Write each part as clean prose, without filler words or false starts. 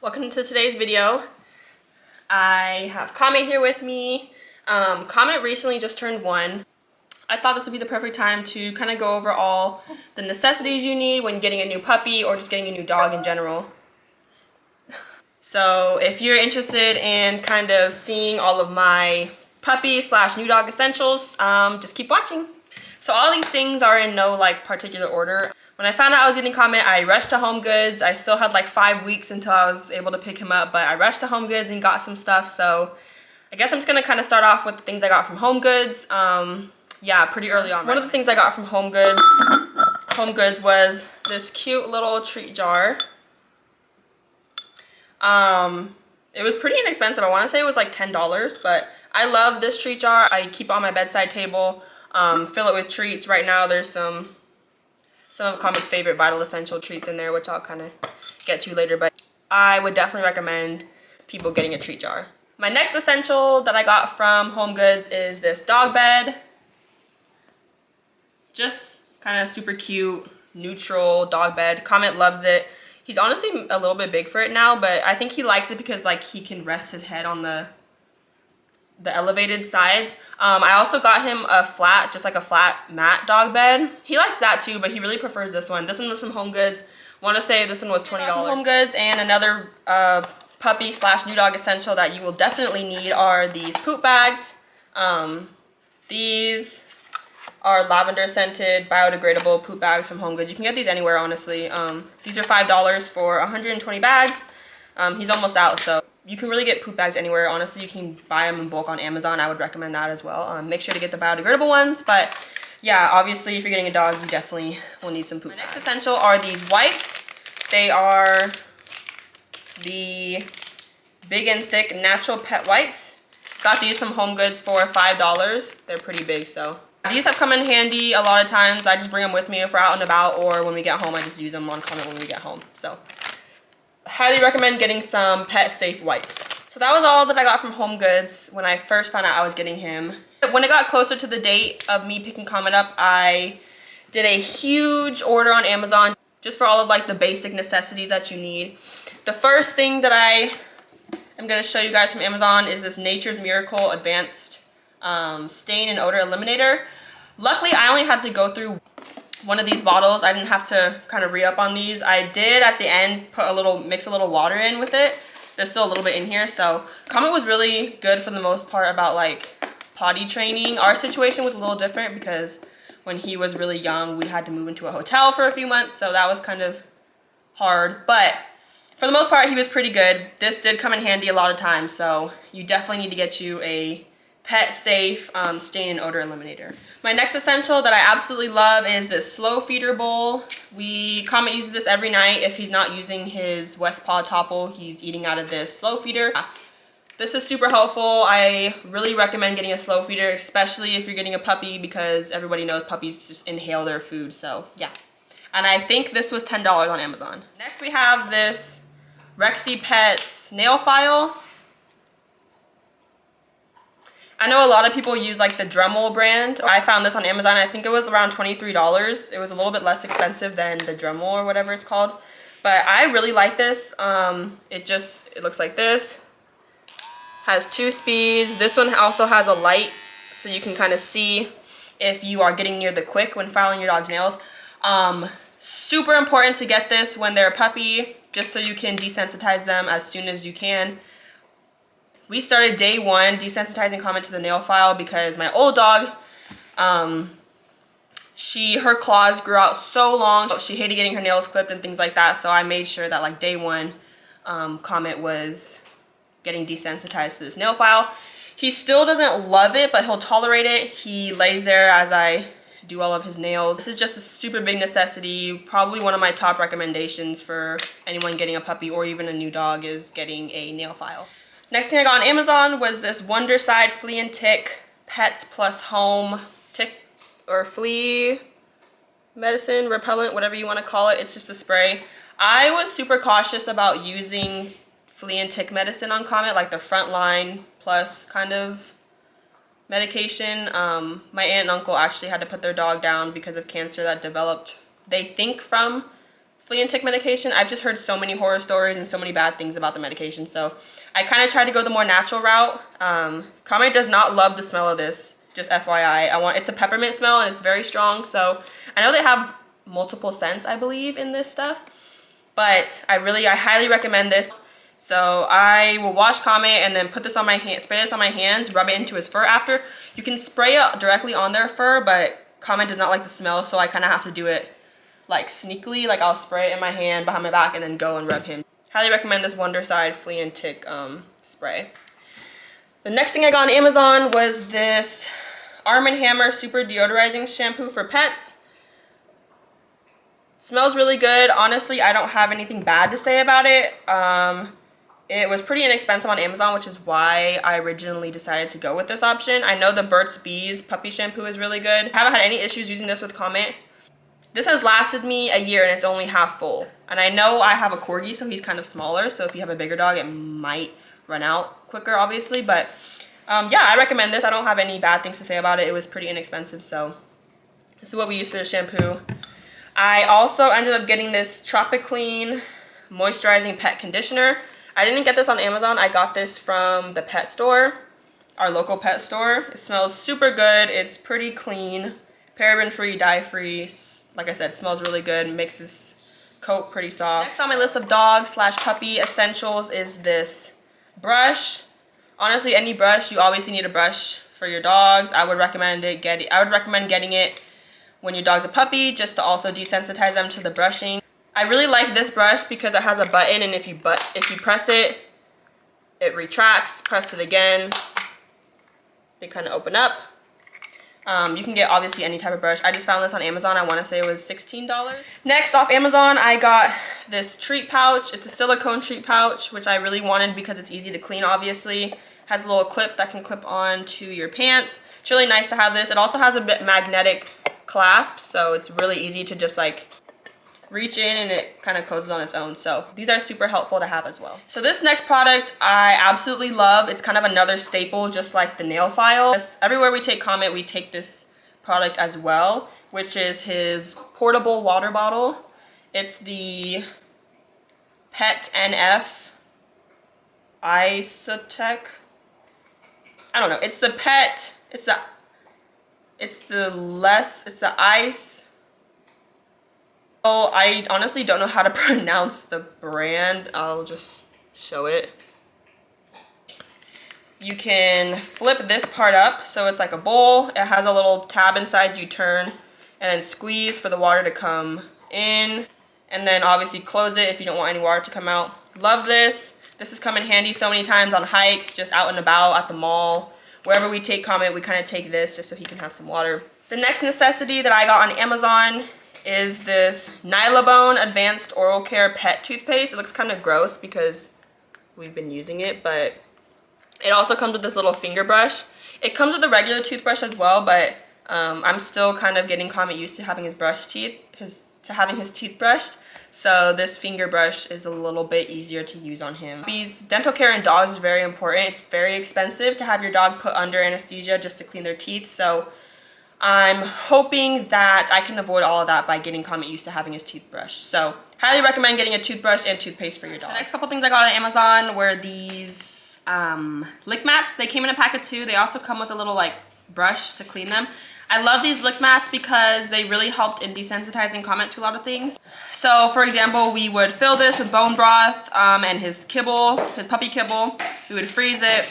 Welcome to today's video. I have Comet here with me. Comet recently just turned 1. I thought this would be the perfect time to kind of go over all the necessities you need when getting a new puppy or just getting a new dog in general. So if you're interested in kind of seeing all of my puppy / new dog essentials, just keep watching. So all these things are in no particular order. When I found out I was getting Comet, I rushed to Home Goods. I still had 5 weeks until I was able to pick him up, but I rushed to Home Goods and got some stuff. So I guess I'm just gonna kind of start off with the things I got from Home Goods. Yeah, pretty early on. One of the things I got from Home Goods was this cute little treat jar. It was pretty inexpensive. I want to say it was like $10, but I love this treat jar. I keep it on my bedside table, fill it with treats. Right now there's some of Comet's favorite Vital Essential treats in there, which I'll kind of get to later, but I would definitely recommend people getting a treat jar. My next essential that I got from Home Goods is this dog bed. Just kind of super cute, neutral dog bed. Comet loves it. He's honestly a little bit big for it now, but I think he likes it because he can rest his head on the elevated sides. I also got him a flat, just a flat mat dog bed. He likes that too, but he really prefers this one. This one was from Home Goods. Want to say this one was $20 from Home Goods. And another puppy / new dog essential that you will definitely need are these poop bags. These are lavender scented biodegradable poop bags from Home Goods. You can get these anywhere, honestly. These are $5 for 120 bags. He's almost out, so you can really get poop bags anywhere. Honestly, you can buy them in bulk on Amazon. I would recommend that as well. Make sure to get the biodegradable ones, but yeah, obviously if you're getting a dog, you definitely will need some poop bags. Next essential are these wipes. They are the Big and Thick Natural Pet Wipes. Got these from Home Goods for $5. They're pretty big, so these have come in handy a lot of times. I just bring them with me if we're out and about, or when we get home, I just use them on Comet when we get home. So highly recommend getting some pet safe wipes. So that was all that I got from Home Goods when I first found out I was getting him. When it got closer to the date of me picking Comet up, I did a huge order on Amazon just for all of the basic necessities that you need. The first thing that I am going to show you guys from Amazon is this Nature's Miracle Advanced Stain and Odor Eliminator. Luckily, I only had to go through one of these bottles. I didn't have to kind of re-up on these. I did at the end mix a little water in with it. There's still a little bit in here. So Comet was really good for the most part about potty training. Our situation was a little different because when he was really young, we had to move into a hotel for a few months. So that was kind of hard, but for the most part, he was pretty good. This did come in handy a lot of times. So you definitely need to get you a pet safe stain and odor eliminator. My next essential that I absolutely love is this slow feeder bowl. Comet uses this every night. If he's not using his West Paw Topple, he's eating out of this slow feeder. This is super helpful. I really recommend getting a slow feeder, especially if you're getting a puppy, because everybody knows puppies just inhale their food. So yeah, and I think this was $10 on Amazon. Next we have this Rexy Pets nail file. I know a lot of people use the Dremel brand. I found this on Amazon. I think it was around $23. It was a little bit less expensive than the Dremel or whatever it's called. But I really like this. It looks like this. Has 2 speeds. This one also has a light so you can kind of see if you are getting near the quick when filing your dog's nails. Super important to get this when they're a puppy, just so you can desensitize them as soon as you can. We started day 1 desensitizing Comet to the nail file because my old dog, her claws grew out so long. She hated getting her nails clipped and things like that. So I made sure that day 1, Comet was getting desensitized to this nail file. He still doesn't love it, but he'll tolerate it. He lays there as I do all of his nails. This is just a super big necessity. Probably one of my top recommendations for anyone getting a puppy or even a new dog is getting a nail file. Next thing I got on Amazon was this Wondercide Flea and Tick Pets Plus Home Tick or Flea Medicine, Repellent, whatever you want to call it. It's just a spray. I was super cautious about using flea and tick medicine on Comet, the Frontline Plus kind of medication. My aunt and uncle actually had to put their dog down because of cancer that developed, they think, from flea and tick medication. I've just heard so many horror stories and so many bad things about the medication, so I kind of tried to go the more natural route. Comet does not love the smell of this, just FYI. It's a peppermint smell and it's very strong, so I know they have multiple scents, I believe, in this stuff, but I highly recommend this. So I will wash Comet and then put this on my hand, spray this on my hands, rub it into his fur after. You can spray it directly on their fur, but Comet does not like the smell, so I kind of have to do it like sneakily. Like I'll spray it in my hand behind my back and then go and rub him. Highly recommend this Wondercide flea and tick spray. The next thing I got on Amazon was this Arm & Hammer Super Deodorizing Shampoo for pets. It smells really good. Honestly, I don't have anything bad to say about it. It was pretty inexpensive on Amazon, which is why I originally decided to go with this option. I know the Burt's Bees puppy shampoo is really good. I haven't had any issues using this with Comet. This has lasted me a year and it's only half full. And I know I have a corgi, so he's kind of smaller. So if you have a bigger dog, it might run out quicker, obviously. But yeah, I recommend this. I don't have any bad things to say about it. It was pretty inexpensive, so this is what we use for the shampoo. I also ended up getting this Tropiclean Moisturizing Pet Conditioner. I didn't get this on Amazon. I got this from the pet store, our local pet store. It smells super good. It's pretty clean, paraben-free, dye-free. Like I said, smells really good. Makes this coat pretty soft. Next on my list of dog/puppy essentials is this brush. Honestly, any brush, you obviously need a brush for your dogs. I would recommend getting it when your dog's a puppy, just to also desensitize them to the brushing. I really like this brush because it has a button, and if you press it, it retracts. Press it again, they kind of open up. You can get obviously any type of brush. I just found this on Amazon. I want to say it was $16. Next, off Amazon, I got this treat pouch. It's a silicone treat pouch, which I really wanted because it's easy to clean, obviously. Has a little clip that can clip on to your pants. It's really nice to have this. It also has a bit magnetic clasp, so it's really easy to just like reach in and it kind of closes on its own. So these are super helpful to have as well. So this next product I absolutely love. It's kind of another staple, just like the nail file. Everywhere we take Comet, we take this product as well, which is his portable water bottle. It's the Pet NF Isotech. I don't know. It's the Pet. It's the ice. Oh, I honestly don't know how to pronounce the brand. I'll just show it. You can flip this part up so it's like a bowl. It has a little tab inside you turn and then squeeze for the water to come in. And then obviously close it if you don't want any water to come out. Love this. This has come in handy so many times on hikes, just out and about at the mall. Wherever we take Comet, we kind of take this just so he can have some water. The next necessity that I got on Amazon is this Nylabone Advanced Oral Care Pet Toothpaste. It looks kind of gross because we've been using it, but it also comes with this little finger brush. It comes with a regular toothbrush as well, but I'm still kind of getting Comet used to having his teeth brushed. So this finger brush is a little bit easier to use on him. Dental care in dogs is very important. It's very expensive to have your dog put under anesthesia just to clean their teeth. So I'm hoping that I can avoid all of that by getting Comet used to having his teeth brushed. So highly recommend getting a toothbrush and toothpaste for your dog. The next couple things I got on Amazon were these lick mats. They came in a pack of 2. They also come with a little like brush to clean them. I love these lick mats because they really helped in desensitizing Comet to a lot of things. So for example, we would fill this with bone broth and his kibble, his puppy kibble. We would freeze it.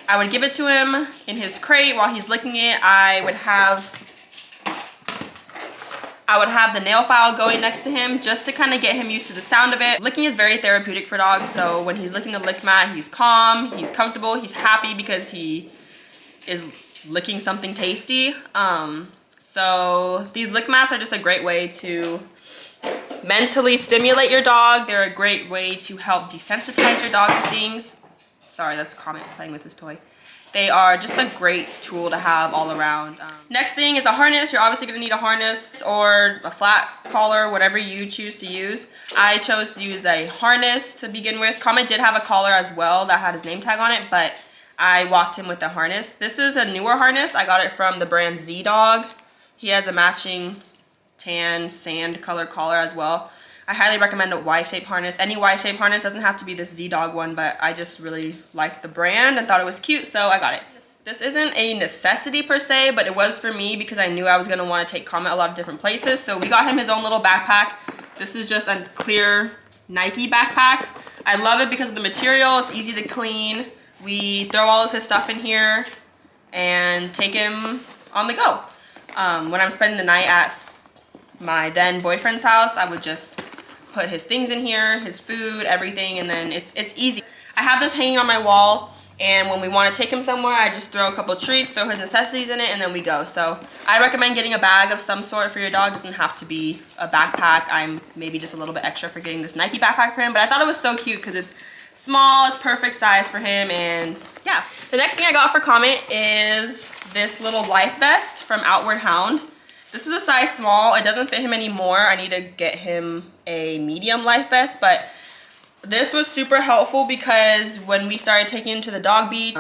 I would give it to him in his crate while he's licking it. I would have the nail file going next to him just to kind of get him used to the sound of it. Licking is very therapeutic for dogs, so when he's licking the lick mat, he's calm, he's comfortable, he's happy because he is licking something tasty. So these lick mats are just a great way to mentally stimulate your dog. They're a great way to help desensitize your dog to things. Sorry, that's Comet playing with his toy. They are just a great tool to have all around. Next thing is a harness. You're obviously gonna need a harness or a flat collar, whatever you choose to use. I chose to use a harness to begin with. Comet did have a collar as well that had his name tag on it, but I walked him with the harness. This is a newer harness. I got it from the brand Z-Dog. He has a matching tan sand color collar as well. I highly recommend a Y-shaped harness. Any Y-shaped harness, doesn't have to be this Z-Dog one, but I just really liked the brand and thought it was cute, so I got it. This isn't a necessity per se, but it was for me because I knew I was gonna wanna take Comet a lot of different places. So we got him his own little backpack. This is just a clear Nike backpack. I love it because of the material, it's easy to clean. We throw all of his stuff in here and take him on the go. When I'm spending the night at my then boyfriend's house, I would just put his things in here, his food, everything, and then it's easy. I have this hanging on my wall, and when we want to take him somewhere, I just throw a couple treats, throw his necessities in it, and then we go. So I recommend getting a bag of some sort for your dog. It doesn't have to be a backpack. I'm maybe just a little bit extra for getting this Nike backpack for him, but I thought it was so cute because it's small, it's perfect size for him, and yeah. The next thing I got for Comet is this little life vest from Outward Hound. This is a size small. It doesn't fit him anymore. I need to get him a medium life vest, but this was super helpful because when we started taking him to the dog beach,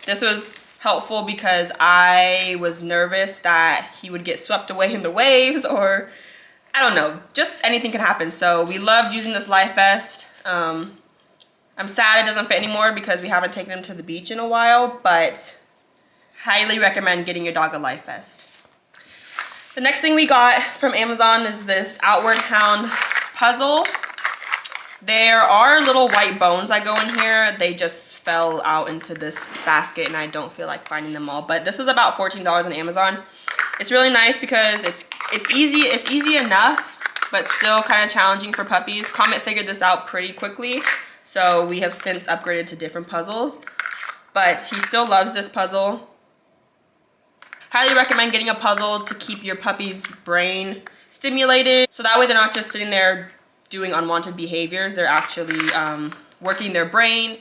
this was helpful because I was nervous that he would get swept away in the waves, or I don't know, just anything can happen. So we loved using this life vest. I'm sad it doesn't fit anymore because we haven't taken him to the beach in a while, but highly recommend getting your dog a life vest. The next thing we got from Amazon is this Outward Hound puzzle. There are little white bones that go in here. They just fell out into this basket and I don't feel like finding them all. But this is about $14 on Amazon. It's really nice because it's easy enough, but still kind of challenging for puppies. Comet figured this out pretty quickly, so we have since upgraded to different puzzles. But he still loves this puzzle. Highly recommend getting a puzzle to keep your puppy's brain stimulated, so that way they're not just sitting there doing unwanted behaviors, they're actually working their brains.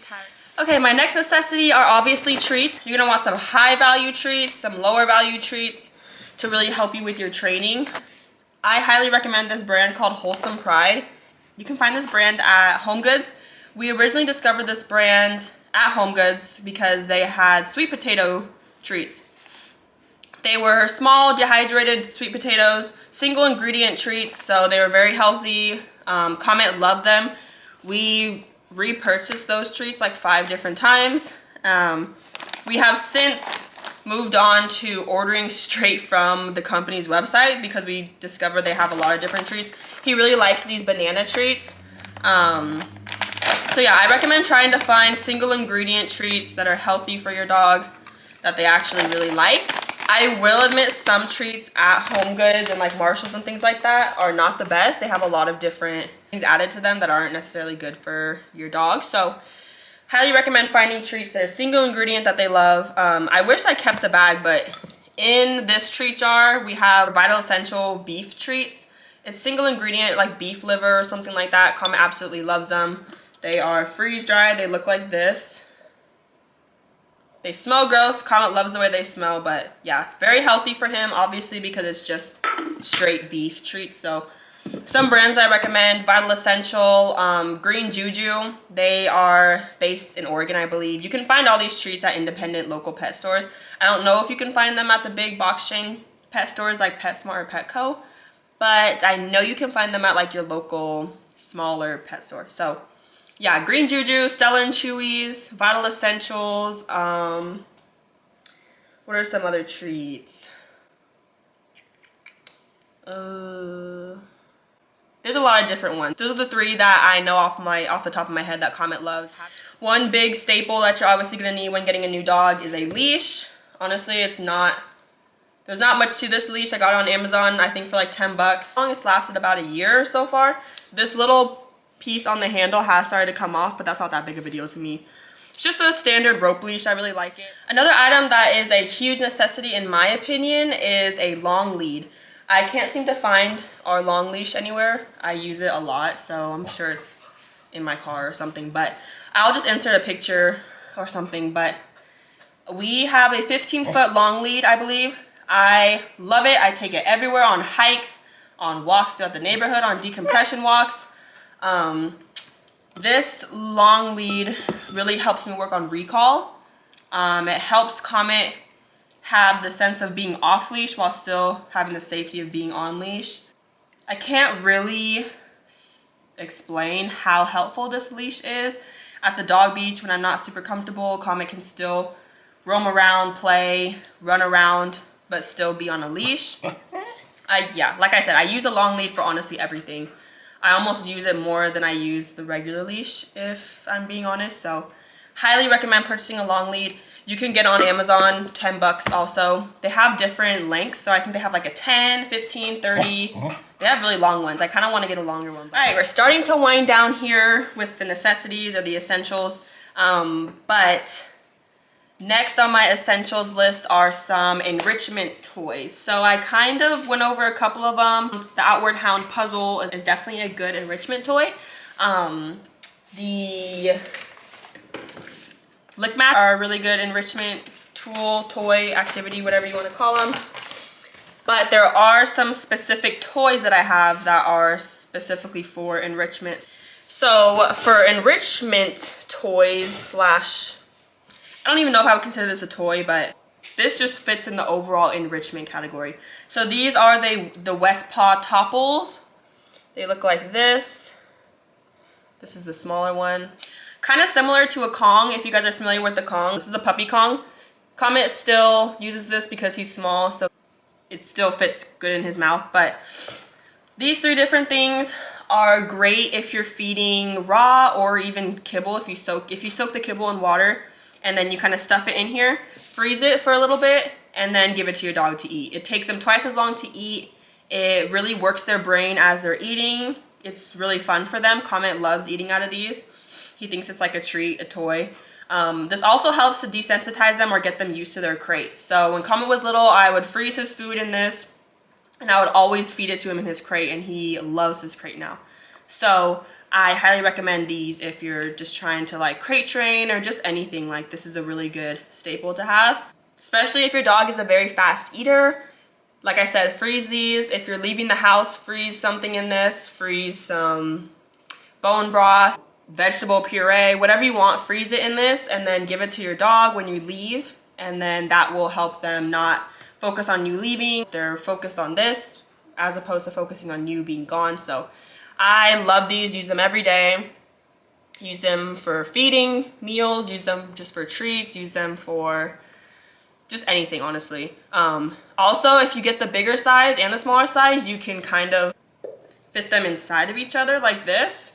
Okay, my next necessity are obviously treats. You're gonna want some high value treats, some lower value treats to really help you with your training. I highly recommend this brand called Wholesome Pride. You can find this brand at Home Goods. We originally discovered this brand at Home Goods because they had sweet potato treats. They were small, dehydrated sweet potatoes, single ingredient treats, so they were very healthy. Comet loved them. We repurchased those treats like 5 different times. We have since moved on to ordering straight from the company's website because we discovered they have a lot of different treats. He really likes these banana treats. So yeah, I recommend trying to find single ingredient treats that are healthy for your dog, that they actually really like. I will admit some treats at Home Goods and like Marshalls and things like that are not the best. They have a lot of different things added to them that aren't necessarily good for your dog. So highly recommend finding treats that are single ingredient that they love. I wish I kept the bag, but in this treat jar, we have Vital Essential beef treats. It's single ingredient like beef liver or something like that. Comet absolutely loves them. They are freeze dried. They look like this. They smell gross. Comet loves the way they smell, but yeah, very healthy for him, obviously, because it's just straight beef treats. So some brands I recommend: Vital Essential, Green Juju. They are based in Oregon, I believe. You can find all these treats at independent local pet stores. I don't know if you can find them at the big box chain pet stores like PetSmart or Petco, but I know you can find them at like your local smaller pet store. So yeah, Green Juju, Stella and Chewy's, Vital Essentials. What are some other treats? There's a lot of different ones. Those are the 3 that I know off the top of my head that Comet loves. One big staple that you're obviously gonna need when getting a new dog is a leash. Honestly, there's not much to this leash. I got it on Amazon, I think for like 10 bucks. It's lasted about a year so far. This little piece on the handle has started to come off, but that's not that big of a deal to me. It's just a standard rope leash. I really like it. Another item that is a huge necessity in my opinion is a long lead. I can't seem to find our long leash anywhere. I use it a lot, so I'm sure it's in my car or something, but I'll just insert a picture or something. But we have a 15-foot long lead, I believe. I love it. I take it everywhere, on hikes, on walks throughout the neighborhood, on decompression walks. This long lead really helps me work on recall. It helps Comet have the sense of being off leash while still having the safety of being on leash. I can't really explain how helpful this leash is. At the dog beach, when I'm not super comfortable, Comet can still roam around, play, run around, but still be on a leash. Yeah, like I said, I use a long lead for honestly everything. I almost use it more than I use the regular leash, if I'm being honest. So highly recommend purchasing a long lead. You can get on Amazon, 10 bucks also. They have different lengths, so I think they have like a 10, 15, 30. They have really long ones. I kind of want to get a longer one. All right, we're starting to wind down here with the necessities or the essentials. But next on my essentials list are some enrichment toys. So I kind of went over a couple of them. The Outward Hound puzzle is definitely a good enrichment toy. The lick mats are a really good enrichment tool, toy, activity, whatever you want to call them. But there are some specific toys that I have that are specifically for enrichment. So for enrichment toys slash, I don't even know if I would consider this a toy, but this just fits in the overall enrichment category. So these are the West Paw Topples. They look like this. This is the smaller one. Kind of similar to a Kong, if you guys are familiar with the Kong. This is the puppy Kong. Comet still uses this because he's small, so it still fits good in his mouth. But these three different things are great if you're feeding raw or even kibble. If you soak the kibble in water and then you kind of stuff it in here, freeze it for a little bit, and then give it to your dog to eat. It takes them twice as long to eat. It really works their brain as they're eating. It's really fun for them. Comet loves eating out of these. He thinks it's like a treat, a toy. This also helps to desensitize them or get them used to their crate. So when Comet was little, I would freeze his food in this, and I would always feed it to him in his crate, and he loves his crate now. So I highly recommend these if you're just trying to like crate train or just anything. Like, this is a really good staple to have, especially if your dog is a very fast eater. Like I said, freeze these. If you're leaving the house, freeze something in this. Freeze some bone broth, vegetable puree, whatever you want, freeze it in this, and then give it to your dog when you leave, and then that will help them not focus on you leaving. They're focused on this as opposed to focusing on you being gone. So I love these, use them every day, use them for feeding meals, use them just for treats, use them for just anything, honestly. Also, if you get the bigger size and the smaller size, you can kind of fit them inside of each other like this.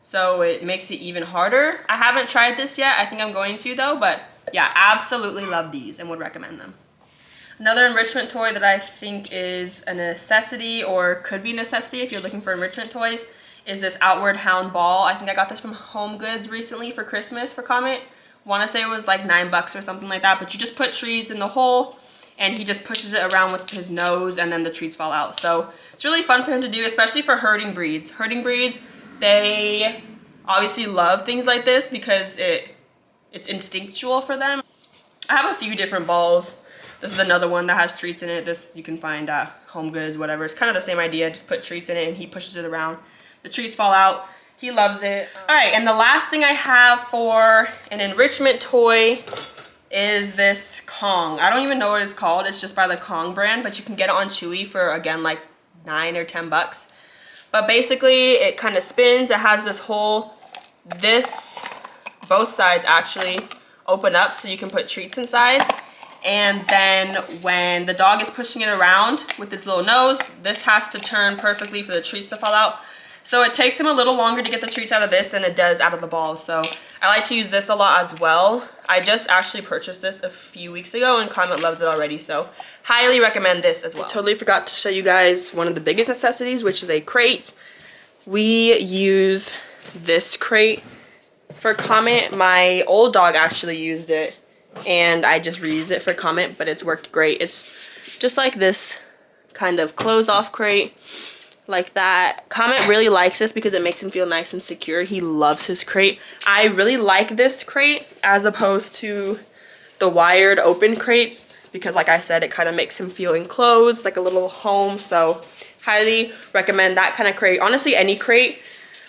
So it makes it even harder. I haven't tried this yet. I think I'm going to though, but yeah, absolutely love these and would recommend them. Another enrichment toy that I think is a necessity, or could be a necessity if you're looking for enrichment toys, is this Outward Hound ball. I think I got this from Home Goods recently for Christmas for Comet. Want to say it was like 9 bucks or something like that, but you just put treats in the hole and he just pushes it around with his nose and then the treats fall out. So it's really fun for him to do, especially for herding breeds. Herding breeds, they obviously love things like this because it's instinctual for them. I have a few different balls. This is another one that has treats in it. This you can find at Home Goods, whatever. It's kind of the same idea. Just put treats in it and he pushes it around. The treats fall out. He loves it. All right, and the last thing I have for an enrichment toy is this Kong. I don't even know what it's called. It's just by the Kong brand, but you can get it on Chewy for, again, like 9 or 10 bucks. But basically, it kind of spins. It has this hole. Both sides actually open up so you can put treats inside. And then when the dog is pushing it around with its little nose, this has to turn perfectly for the treats to fall out. So it takes him a little longer to get the treats out of this than it does out of the ball. So I like to use this a lot as well. I just actually purchased this a few weeks ago and Comet loves it already. So highly recommend this as well. I totally forgot to show you guys one of the biggest necessities, which is a crate. We use this crate for Comet. My old dog actually used it and I just reused it for Comet, but it's worked great. It's just like this kind of close off crate. Like that. Comet really likes this because it makes him feel nice and secure. He loves his crate. I really like this crate as opposed to the wired open crates because, like I said, it kind of makes him feel enclosed, like a little home. So highly recommend that kind of crate. Honestly, any crate,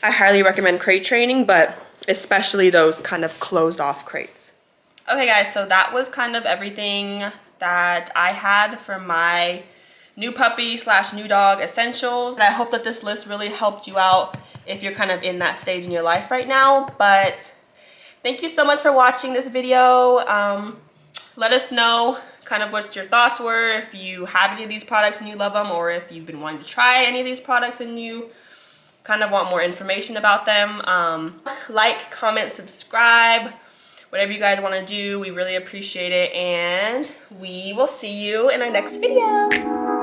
I highly recommend crate training, but especially those kind of closed off crates. Okay guys, so that was kind of everything that I had for my new puppy slash new dog essentials. I hope that this list really helped you out if you're kind of in that stage in your life right now. But thank you so much for watching this video. Let us know kind of what your thoughts were, if you have any of these products and you love them, or if you've been wanting to try any of these products and you kind of want more information about them. Like, comment, subscribe, whatever you guys want to do. We really appreciate it, and we will see you in our next video.